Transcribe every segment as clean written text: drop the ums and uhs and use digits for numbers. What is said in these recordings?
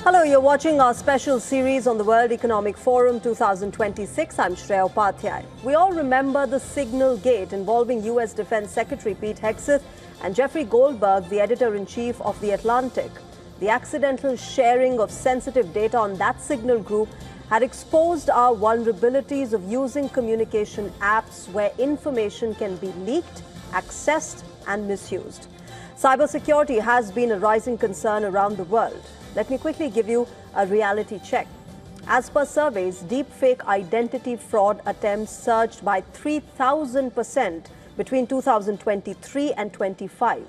Hello, you're watching our special series on the World Economic Forum 2026. I'm Shreya Upadhyay. We all remember the Signal Gate involving U.S. Defense Secretary Pete Hegseth and Jeffrey Goldberg, the editor-in-chief of The Atlantic. The accidental sharing of sensitive data on that Signal group had exposed our vulnerabilities of using communication apps where information can be leaked, accessed, and misused. Cybersecurity has been a rising concern around the world. Let me quickly give you a reality check. As per surveys, deepfake identity fraud attempts surged by 3,000% between 2023 and 25.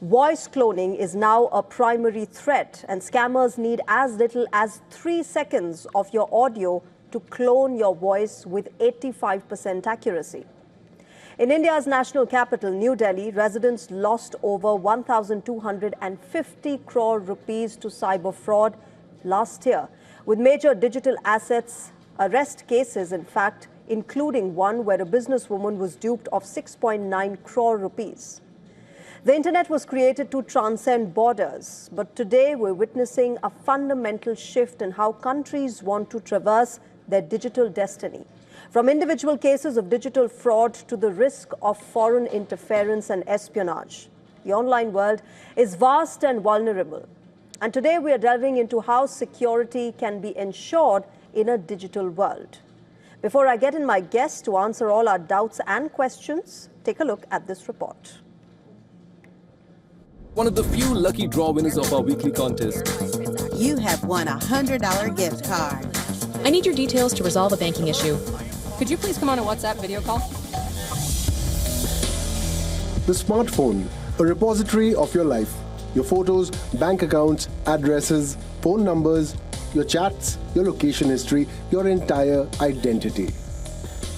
Voice cloning is now a primary threat, and scammers need as little as 3 seconds of your audio to clone your voice with 85% accuracy. In India's national capital, New Delhi, residents lost over 1,250 crore rupees to cyber fraud last year, with major digital assets arrest cases, in fact, including one where a businesswoman was duped of 6.9 crore rupees. The internet was created to transcend borders, but today we're witnessing a fundamental shift in how countries want to traverse their digital destiny. From individual cases of digital fraud to the risk of foreign interference and espionage, the online world is vast and vulnerable. And today we are delving into how security can be ensured in a digital world. Before I get in my guests to answer all our doubts and questions, take a look at this report. One of the few lucky draw winners of our weekly contest. You have won a $100 gift card. I need your details to resolve a banking issue. Could you please come on a WhatsApp video call? The smartphone, a repository of your life. Your photos, bank accounts, addresses, phone numbers, your chats, your location history, your entire identity.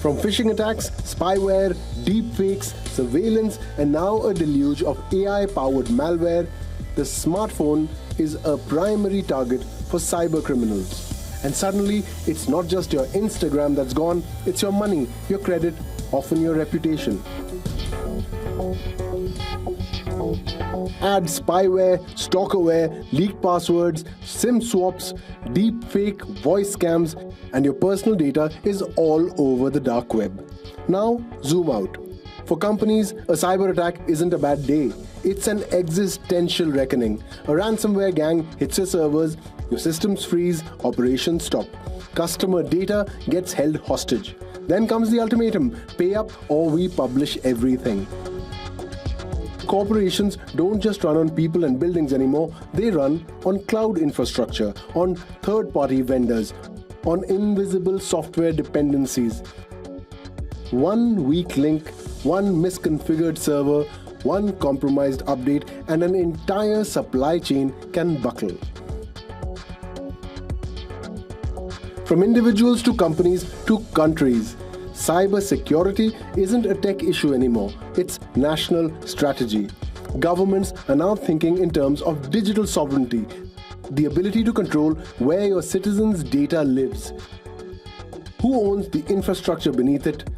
From phishing attacks, spyware, deepfakes, surveillance, and now a deluge of AI-powered malware, the smartphone is a primary target for cyber criminals. And suddenly, it's not just your Instagram that's gone, it's your money, your credit, often your reputation. Add spyware, stalkerware, leaked passwords, SIM swaps, deep fake voice scams, and your personal data is all over the dark web. Now, zoom out. For companies, a cyber attack isn't a bad day. It's an existential reckoning. A ransomware gang hits your servers, your systems freeze, operations stop. Customer data gets held hostage. Then comes the ultimatum, pay up or we publish everything. Corporations don't just run on people and buildings anymore, they run on cloud infrastructure, on third-party vendors, on invisible software dependencies. One weak link, one misconfigured server, one compromised update, and an entire supply chain can buckle. From individuals to companies to countries, cybersecurity isn't a tech issue anymore, it's national strategy. Governments are now thinking in terms of digital sovereignty, the ability to control where your citizens' data lives. Who owns the infrastructure beneath it?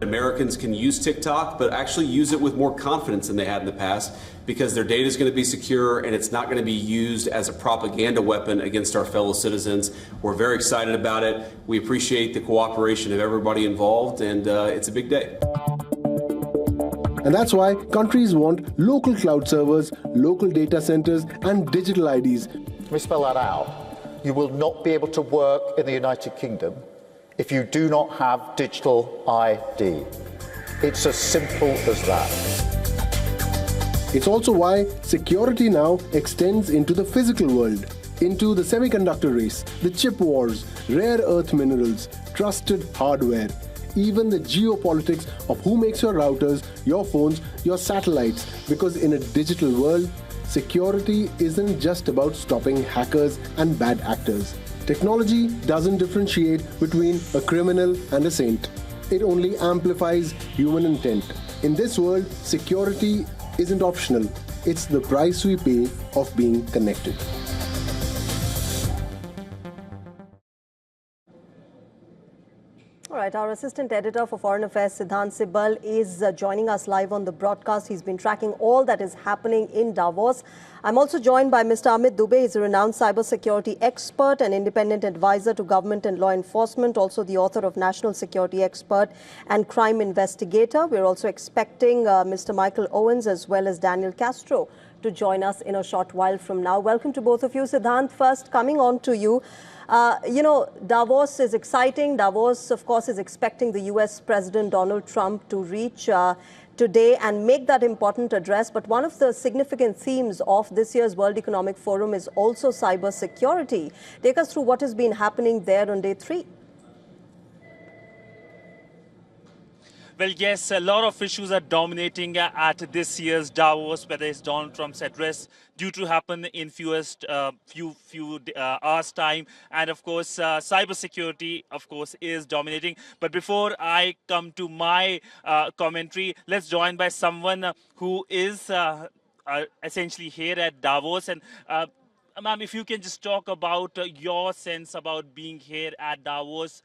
Americans can use TikTok, but actually use it with more confidence than they had in the past because their data is going to be secure and it's not going to be used as a propaganda weapon against our fellow citizens. We're very excited about it. We appreciate the cooperation of everybody involved, and it's a big day. And that's why countries want local cloud servers, local data centers, and digital IDs. Let me spell that out. You will not be able to work in the United Kingdom if you do not have digital ID. It's as simple as that. It's also why security now extends into the physical world, into the semiconductor race, the chip wars, rare earth minerals, trusted hardware, even the geopolitics of who makes your routers, your phones, your satellites. Because in a digital world, security isn't just about stopping hackers and bad actors. Technology doesn't differentiate between a criminal and a saint. It only amplifies human intent. In this world, security isn't optional. It's the price we pay of being connected. All right, our assistant editor for Foreign Affairs, Siddhant Sibal, is joining us live on the broadcast. He's been tracking all that is happening in Davos. I'm also joined by Mr. Amit Dubey. He's a renowned cybersecurity expert and independent advisor to government and law enforcement, also the author of National Security Expert and Crime Investigator. We're also expecting Mr. Michael Owens as well as Daniel Castro to join us in a short while from now. Welcome to both of you. Siddhant, first coming on to you. Davos is exciting. Davos, of course, is expecting the US President Donald Trump to reach today and make that important address. But one of the significant themes of this year's World Economic Forum is also cybersecurity. Take us through what has been happening there on day 3. Well, yes, a lot of issues are dominating at this year's Davos, whether it's Donald Trump's address due to happen in few hours' time. And of course, cybersecurity, of course, is dominating. But before I come to my commentary, let's join by someone who is essentially here at Davos. And ma'am, if you can just talk about your sense about being here at Davos.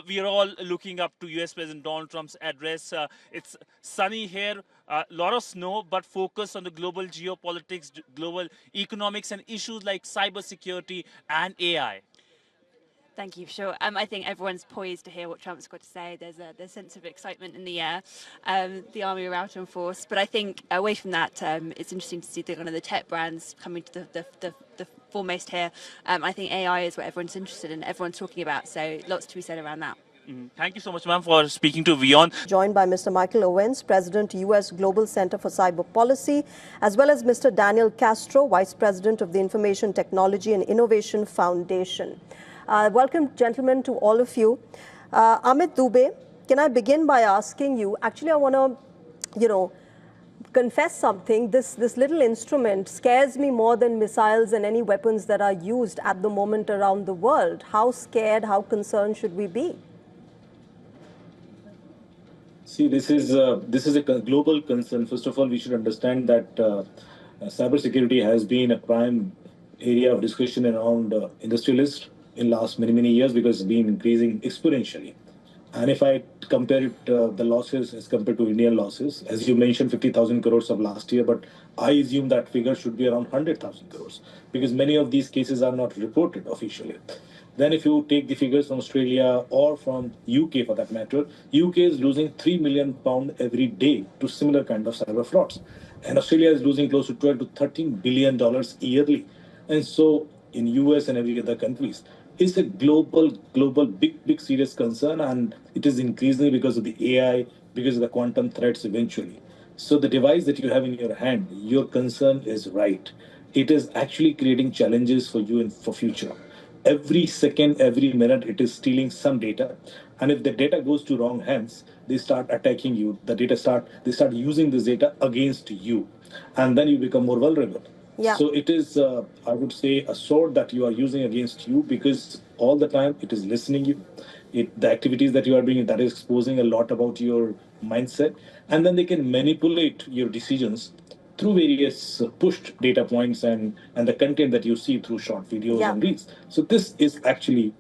We are all looking up to US President Donald Trump's address. It's sunny here, a lot of snow, but focus on the global geopolitics, global economics, and issues like cybersecurity and AI. Thank you, sure. I think everyone's poised to hear what Trump's got to say. There's a sense of excitement in the air. The army are out in force. But I think away from that, it's interesting to see the kind of the tech brands coming to the foremost here. I think AI is what everyone's interested in, everyone's talking about. So lots to be said around that. Thank you so much, ma'am, for speaking to WION. Joined by Mr. Michael Owens, President, U.S. Global Center for Cyber Policy, as well as Mr. Daniel Castro, Vice President of the Information Technology and Innovation Foundation. Welcome, gentlemen, to all of you. Amit Dubey, can I begin by asking you, actually, I want to, confess something. This little instrument scares me more than missiles and any weapons that are used at the moment around the world. How scared, how concerned should we be? See, this is a global concern. First of all, we should understand that cybersecurity has been a prime area of discussion around industrialists in last many years because it's been increasing exponentially. And if I compare it, the losses as compared to Indian losses, as you mentioned, 50,000 crores of last year, but I assume that figure should be around 100,000 crores because many of these cases are not reported officially. Then if you take the figures from Australia or from UK for that matter, UK is losing £3 million every day to similar kind of cyber frauds. And Australia is losing close to $12 to $13 billion yearly. And so in US and every other countries, it's a global, big, serious concern. And it is increasing because of the AI, because of the quantum threats eventually. So the device that you have in your hand, your concern is right. It is actually creating challenges for you for future. Every second, every minute, it is stealing some data. And if the data goes to wrong hands, they start attacking you. They start using this data against you. And then you become more vulnerable. Yeah. So it is, I would say, a sword that you are using against you because all the time it is listening you. The activities that you are doing, that is exposing a lot about your mindset. And then they can manipulate your decisions through various pushed data points and the content that you see through short videos and reels. So this is actually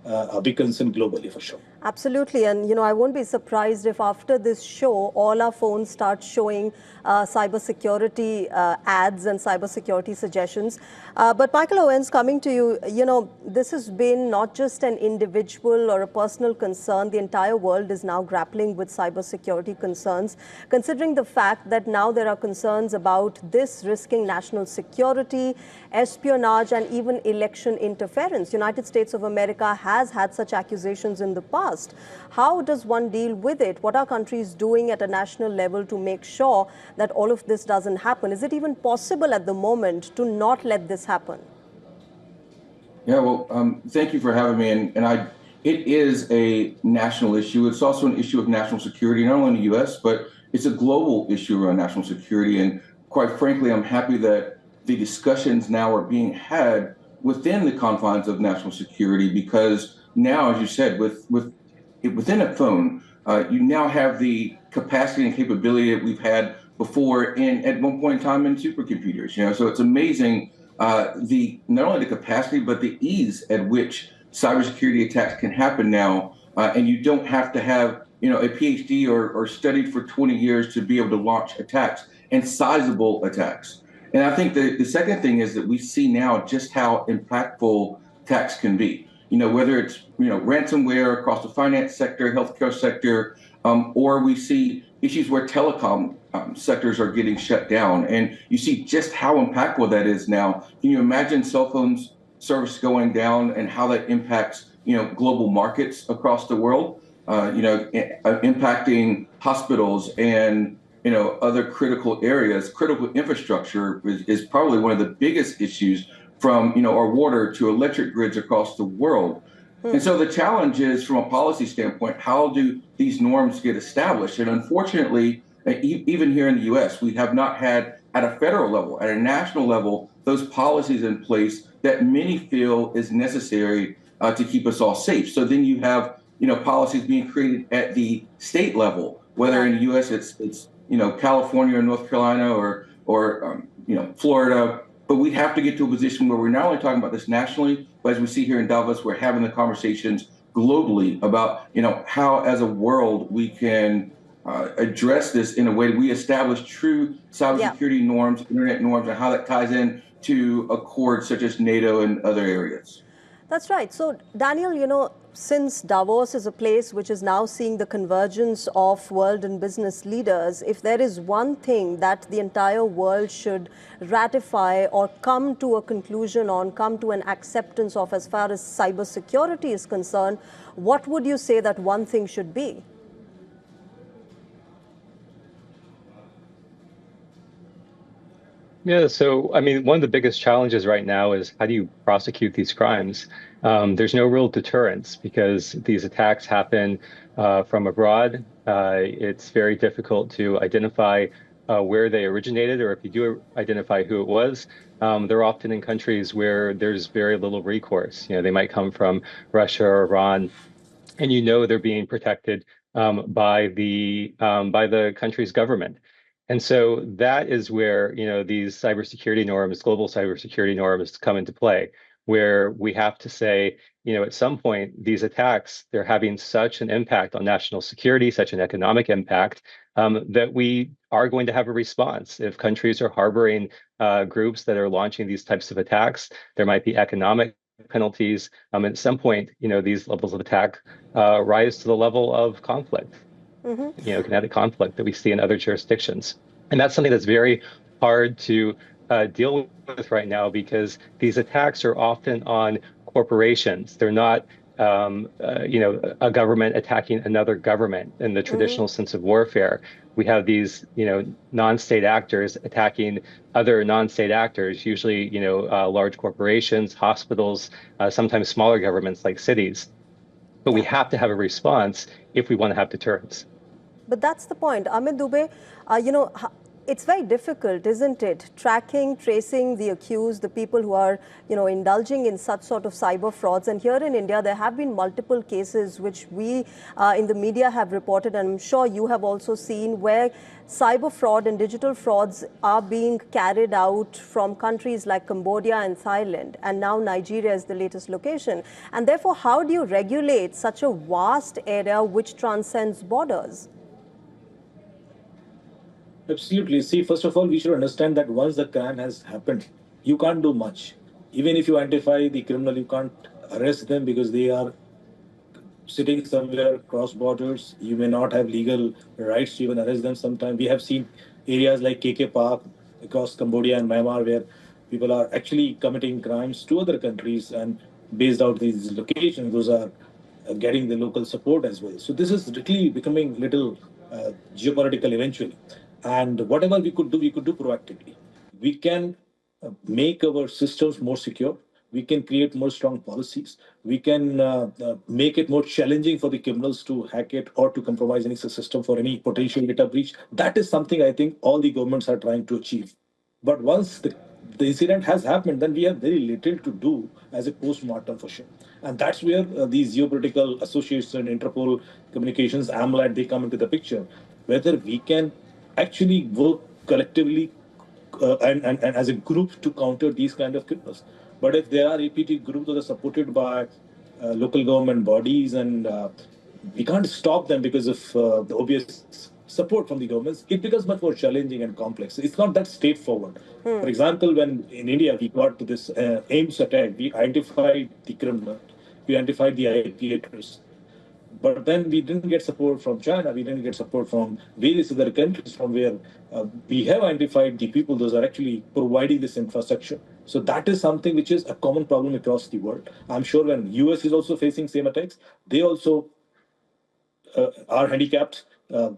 a big concern globally for sure. Absolutely. And, I won't be surprised if after this show, all our phones start showing cybersecurity ads and cybersecurity suggestions. But Michael Owens, coming to you, this has been not just an individual or a personal concern. The entire world is now grappling with cybersecurity concerns, considering the fact that now there are concerns about this risking national security, espionage, and even election interference. United States of America has had such accusations in the past. How does one deal with it? What are countries doing at a national level to make sure that all of this doesn't happen? Is it even possible at the moment to not let this happen? Yeah, well, thank you for having me. And it is a national issue. It's also an issue of national security, not only in the U.S., but it's a global issue around national security. And quite frankly, I'm happy that the discussions now are being had within the confines of national security because now, as you said, within a phone, you now have the capacity and capability that we've had before at one point in time in supercomputers. So it's amazing not only the capacity but the ease at which cybersecurity attacks can happen now and you don't have to have a PhD or studied for 20 years to be able to launch attacks, and sizable attacks. And I think the second thing is that we see now just how impactful attacks can be. Whether it's ransomware across the finance sector, healthcare sector, or we see issues where telecom sectors are getting shut down, and you see just how impactful that is now. Can you imagine cell phones service going down and how that impacts global markets across the world? Impacting hospitals and other critical areas. Critical infrastructure is probably one of the biggest issues, from our water to electric grids across the world. And so the challenge is, from a policy standpoint, how do these norms get established? And unfortunately, even here in the US, we have not had, at a federal level, at a national level, those policies in place that many feel is necessary to keep us all safe. So then you have policies being created at the state level, whether in the US it's California or North Carolina or Florida. But we have to get to a position where we're not only talking about this nationally, but as we see here in Davos, we're having the conversations globally about how, as a world, we can address this in a way that we establish true cybersecurity norms, internet norms, and how that ties in to accords such as NATO and other areas. That's right. So, Daniel, since Davos is a place which is now seeing the convergence of world and business leaders, if there is one thing that the entire world should ratify or come to a conclusion on, come to an acceptance of as far as cybersecurity is concerned, what would you say that one thing should be? Yeah, so I mean, one of the biggest challenges right now is how do you prosecute these crimes? There's no real deterrence because these attacks happen from abroad. It's very difficult to identify where they originated, or if you do identify who it was, they're often in countries where there's very little recourse. They might come from Russia or Iran, and they're being protected by the country's government. And so that is where, these cybersecurity norms, global cybersecurity norms come into play, where we have to say, at some point, these attacks, they're having such an impact on national security, such an economic impact, that we are going to have a response. If countries are harboring groups that are launching these types of attacks, there might be economic penalties. At some point, these levels of attack rise to the level of conflict. Kinetic conflict that we see in other jurisdictions. And that's something that's very hard to deal with right now because these attacks are often on corporations. They're not, a government attacking another government in the traditional sense of warfare. We have these, non-state actors attacking other non-state actors, usually, large corporations, hospitals, sometimes smaller governments like cities. But we have to have a response if we want to have deterrence. But that's the point. Amit Dubey, it's very difficult, isn't it? Tracking, tracing the accused, the people who are, indulging in such sort of cyber frauds. And here in India, there have been multiple cases which we in the media have reported, and I'm sure you have also seen, where cyber fraud and digital frauds are being carried out from countries like Cambodia and Thailand. And now Nigeria is the latest location. And therefore, how do you regulate such a vast area which transcends borders? Absolutely. See, first of all, we should understand that once the crime has happened, you can't do much. Even if you identify the criminal, you can't arrest them because they are sitting somewhere cross borders. You may not have legal rights to even arrest them sometimes. We have seen areas like KK Park across Cambodia and Myanmar where people are actually committing crimes to other countries, and based out these locations, those are getting the local support as well. So this is really becoming little geopolitical eventually. And whatever we could do proactively. We can make our systems more secure. We can create more strong policies. We can make it more challenging for the criminals to hack it or to compromise any system for any potential data breach. That is something I think all the governments are trying to achieve. But once the incident has happened, then we have very little to do as a post-mortem for sure. And that's where these geopolitical associations, Interpol, communications, AMLAT, they come into the picture. Whether we can actually work collectively and as a group to counter these kind of criminals. But if there are APT groups that are supported by local government bodies and we can't stop them because of the obvious support from the governments. It becomes much more challenging and complex. It's not that straightforward. For example, when in India we got to this AIMS attack, we identified the criminal, we identified the IP address. But then we didn't get support from China, we didn't get support from various other countries from where we have identified the people those are actually providing this infrastructure. So that is something which is a common problem across the world. I'm sure when US is also facing same attacks, they also are handicapped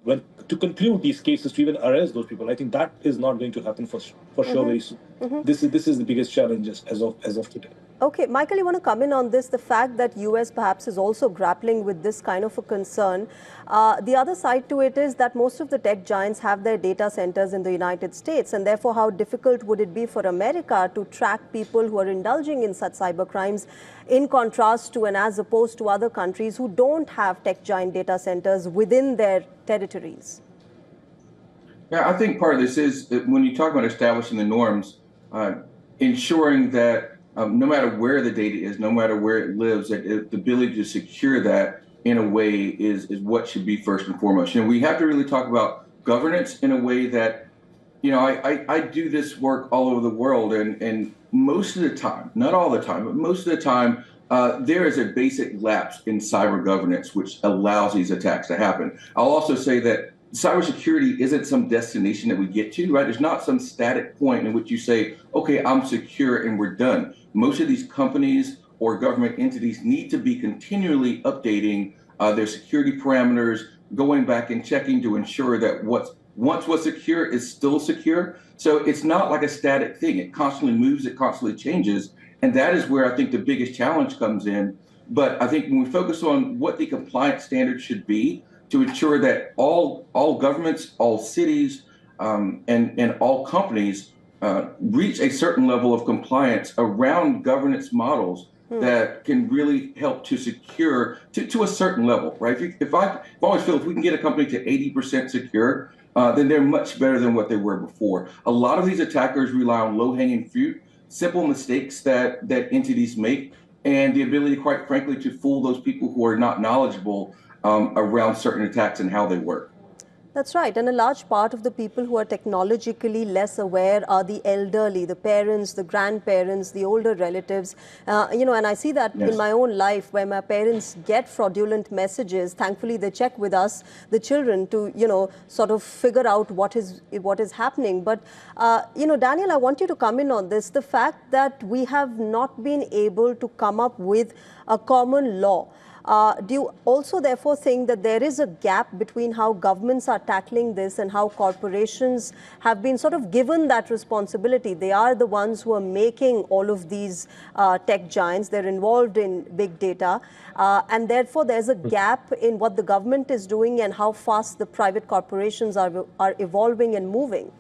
when to conclude these cases, to even arrest those people. I think that is not going to happen for sure very soon. This is the biggest challenge as of today. Okay, Michael, you want to come in on this, the fact that US perhaps is also grappling with this kind of a concern. The other side to it is that most of the tech giants have their data centers in the United States, and therefore how difficult would it be for America to track people who are indulging in such cyber crimes, in contrast to and as opposed to other countries who don't have tech giant data centers within their territories? Yeah, I think part of this is that when you talk about establishing the norms, ensuring that no matter where the data is, no matter where it lives, that the ability to secure that in a way is what should be first and foremost. And we have to really talk about governance in a way that, I do this work all over the world, and most of the time, not all the time, but most of the time, there is a basic lapse in cyber governance which allows these attacks to happen. I'll also say that cybersecurity isn't some destination that we get to, right? There's not some static point in which you say, okay, I'm secure and we're done. Most of these companies or government entities need to be continually updating their security parameters, going back and checking to ensure that once what's secure is still secure. So it's not like a static thing. It constantly moves, it constantly changes. And that is where I think the biggest challenge comes in. But I think when we focus on what the compliance standards should be, to ensure that all governments, all cities, and all companies reach a certain level of compliance around governance models that can really help to secure to a certain level, right? If I always feel if we can get a company to 80% secure, then they're much better than what they were before. A lot of these attackers rely on low-hanging fruit, simple mistakes that entities make, and the ability, quite frankly, to fool those people who are not knowledgeable around certain attacks and how they work. That's right. And a large part of the people who are technologically less aware are the elderly, the parents, the grandparents, the older relatives. And I see that in my own life where my parents get fraudulent messages. Thankfully, they check with us, the children, to, sort of figure out what is happening. But, Daniel, I want you to come in on this. The fact that we have not been able to come up with a common law. Do you also therefore think that there is a gap between how governments are tackling this and how corporations have been sort of given that responsibility? They are the ones who are making all of these tech giants. They're involved in big data. And therefore, there's a gap in what the government is doing and how fast the private corporations are evolving and moving.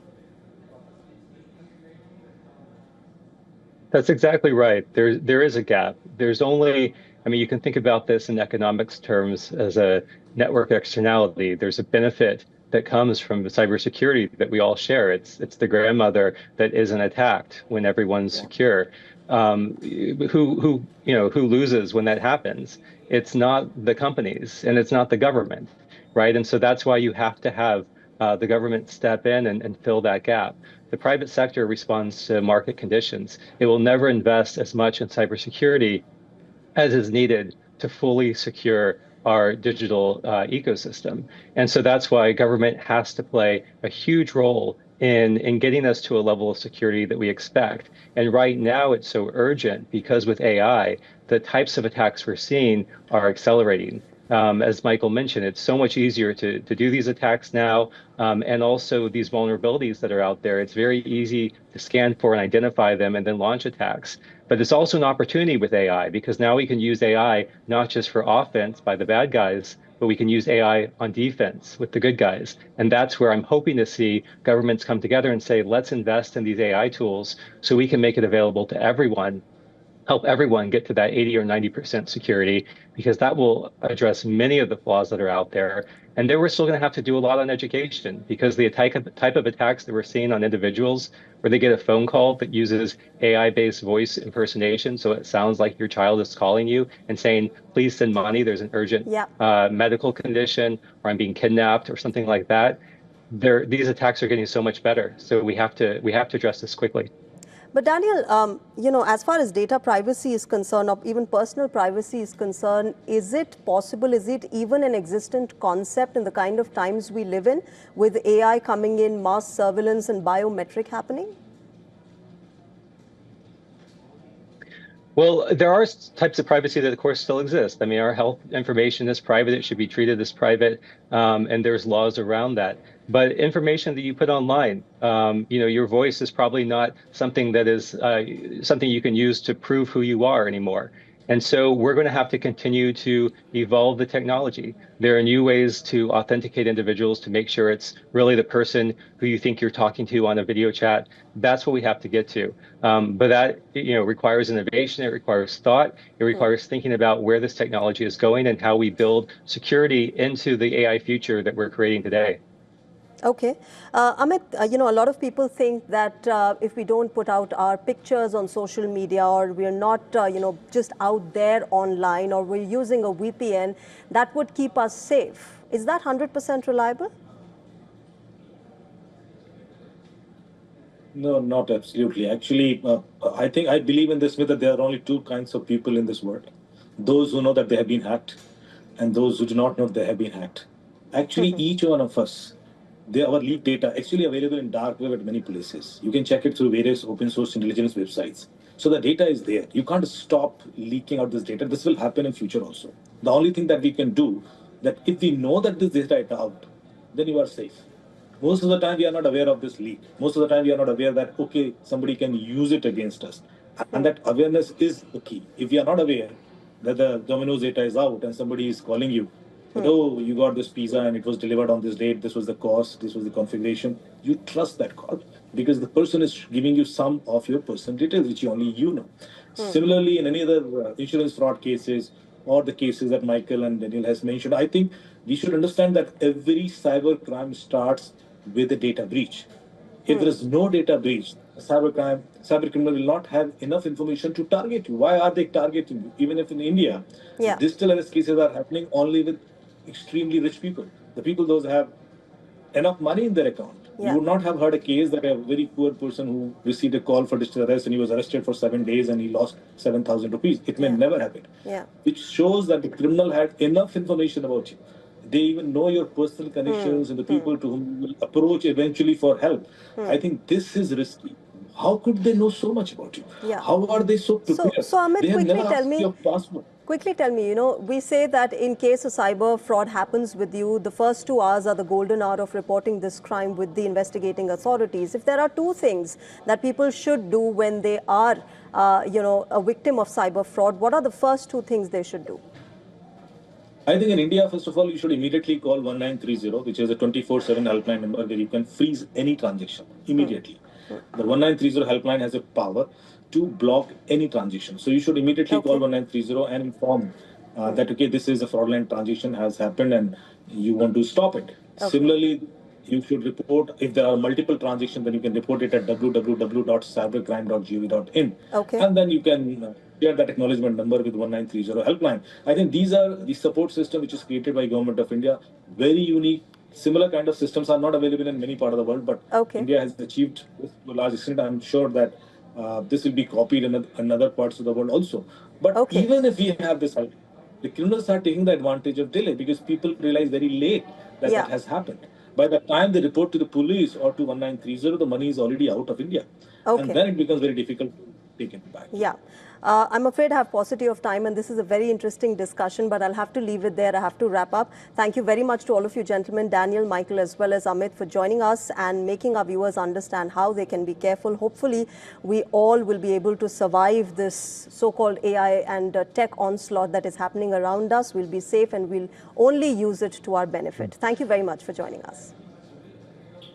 That's exactly right. There is a gap. There's only, you can think about this in economics terms as a network externality. There's a benefit that comes from cybersecurity that we all share. It's the grandmother that isn't attacked when everyone's secure. Who loses when that happens? It's not the companies and it's not the government, right? And so that's why you have to have the government step in and fill that gap. The private sector responds to market conditions. It will never invest as much in cybersecurity as is needed to fully secure our digital ecosystem. And so that's why government has to play a huge role in getting us to a level of security that we expect. And right now it's so urgent because with AI, the types of attacks we're seeing are accelerating. As Michael mentioned, it's so much easier to do these attacks now, and also these vulnerabilities that are out there. It's very easy to scan for and identify them and then launch attacks. But it's also an opportunity with AI because now we can use AI not just for offense by the bad guys, but we can use AI on defense with the good guys. And that's where I'm hoping to see governments come together and say, let's invest in these AI tools so we can make it available to everyone help everyone get to that 80 or 90% security, because that will address many of the flaws that are out there. And then we're still going to have to do a lot on education, because the type of attacks that we're seeing on individuals, where they get a phone call that uses AI-based voice impersonation, so it sounds like your child is calling you and saying, please send money, there's an urgent medical condition, or I'm being kidnapped, or something like that. These attacks are getting so much better. So we have to address this quickly. But Daniel, you know, as far as data privacy is concerned, or even personal privacy is concerned, is it possible, is it even an existent concept in the kind of times we live in, with AI coming in, mass surveillance and biometric happening? Well, there are types of privacy that, of course, still exist. I mean, our health information is private. It should be treated as private, and there's laws around that. But information that you put online, you know, your voice is probably not something that is something you can use to prove who you are anymore. And so we're going to have to continue to evolve the technology. There are new ways to authenticate individuals to make sure it's really the person who you think you're talking to on a video chat. That's what we have to get to. But that, you know, requires innovation. It requires thought. It requires thinking about where this technology is going and how we build security into the AI future that we're creating today. Okay. Amit, you know, a lot of people think that if we don't put out our pictures on social media, or we're not, you know, just out there online, or we're using a VPN, that would keep us safe. Is that 100% reliable? No, not absolutely. Actually, I believe in this myth that there are only two kinds of people in this world: those who know that they have been hacked, and those who do not know they have been hacked. Actually, each one of us, our leaked data actually available in dark web at many places. You can check it through various open source intelligence websites. So the data is there. You can't stop leaking out this data. This will happen in future also. The only thing that we can do, that if we know that this data is out, then you are safe. Most of the time we are not aware of this leak. Most of the time we are not aware that, okay, somebody can use it against us. And that awareness is the key. If we are not aware that the Domino's data is out and somebody is calling you, oh, you got this pizza and it was delivered on this date, this was the cost, this was the configuration, you trust that call because the person is giving you some of your personal details, which only you know. Similarly, in any other insurance fraud cases or the cases that Michael and Daniel has mentioned, I think we should understand that every cyber crime starts with a data breach. If there is no data breach, cyber criminal will not have enough information to target you. Why are they targeting you? Even if in India, digital arrest cases are happening only with extremely rich people, the people those have enough money in their account. You would not have heard a case that a very poor person who received a call for digital arrest and he was arrested for 7 days and he lost 7,000 rupees. It may never happen. Which shows that the criminal had enough information about you. They even know your personal connections and the people to whom you will approach eventually for help. I think this is risky. How could they know so much about you? How are they so prepared? So Amit, they have quickly never tell asked me. your passport. Quickly tell me, you know, we say that in case a cyber fraud happens with you, the first 2 hours are the golden hour of reporting this crime with the investigating authorities. If there are two things that people should do when they are, you know, a victim of cyber fraud, what are the first two things they should do? I think in India, first of all, you should immediately call 1930, which is a 24/7 helpline number where you can freeze any transaction immediately. The 1930 helpline has a power to block any transaction. So you should immediately call 1930 and inform that, okay, this is a fraudulent transaction has happened and you want to stop it. Similarly, you should report, if there are multiple transactions, then you can report it at www.cybercrime.gov.in. And then you can share that acknowledgement number with 1930 helpline. I think these are the support system which is created by Government of India. Very unique. Similar kind of systems are not available in many parts of the world, but India has achieved this to a large extent. I'm sure that this will be copied in other parts of the world also. But even if we have this, the criminals are taking the advantage of delay because people realize very late that that has happened. By the time they report to the police or to 1930, the money is already out of India. And then it becomes very difficult to take it back. I'm afraid I have paucity of time, and this is a very interesting discussion, but I'll have to leave it there. I have to wrap up. Thank you very much to all of you gentlemen, Daniel, Michael, as well as Amit, for joining us and making our viewers understand how they can be careful. Hopefully, we all will be able to survive this so-called AI and tech onslaught that is happening around us. We'll be safe and we'll only use it to our benefit. Thank you very much for joining us.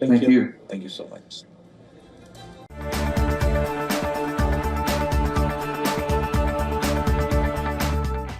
Thank you. Thank you so much.